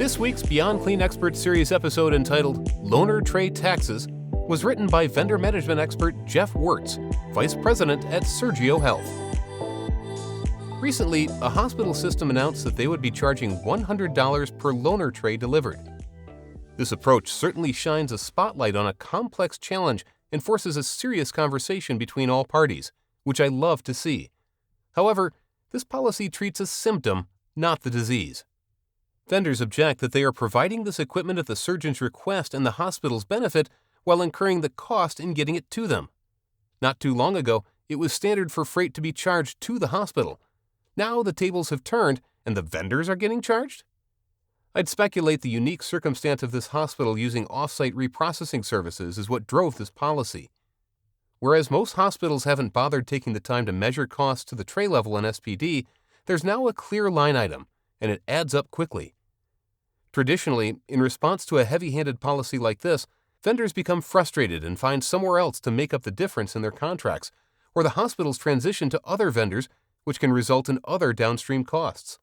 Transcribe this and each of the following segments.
This week's Beyond Clean Expert Series episode entitled Loaner Tray Taxes was written by vendor management expert Jeff Wirtz, Vice President at Sergio Health. Recently, a hospital system announced that they would be charging $100 per loaner tray delivered. This approach certainly shines a spotlight on a complex challenge and forces a serious conversation between all parties, which I love to see. However, this policy treats a symptom, not the disease. Vendors object that they are providing this equipment at the surgeon's request and the hospital's benefit while incurring the cost in getting it to them. Not too long ago, it was standard for freight to be charged to the hospital. Now the tables have turned and the vendors are getting charged? I'd speculate the unique circumstance of this hospital using off-site reprocessing services is what drove this policy. Whereas most hospitals haven't bothered taking the time to measure costs to the tray level in SPD, there's now a clear line item, and it adds up quickly. Traditionally, in response to a heavy-handed policy like this, vendors become frustrated and find somewhere else to make up the difference in their contracts, or the hospitals transition to other vendors, which can result in other downstream costs.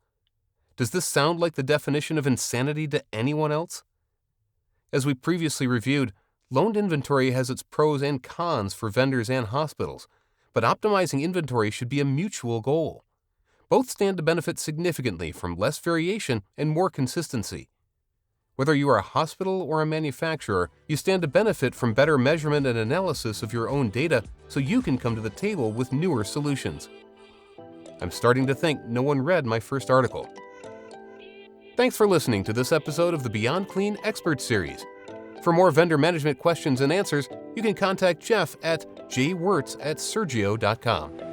Does this sound like the definition of insanity to anyone else? As we previously reviewed, loaned inventory has its pros and cons for vendors and hospitals, but optimizing inventory should be a mutual goal. Both stand to benefit significantly from less variation and more consistency. Whether you are a hospital or a manufacturer, you stand to benefit from better measurement and analysis of your own data so you can come to the table with newer solutions. I'm starting to think no one read my first article. Thanks for listening to this episode of the Beyond Clean Expert Series. For more vendor management questions and answers, you can contact Jeff at jwirtz@sergio.com.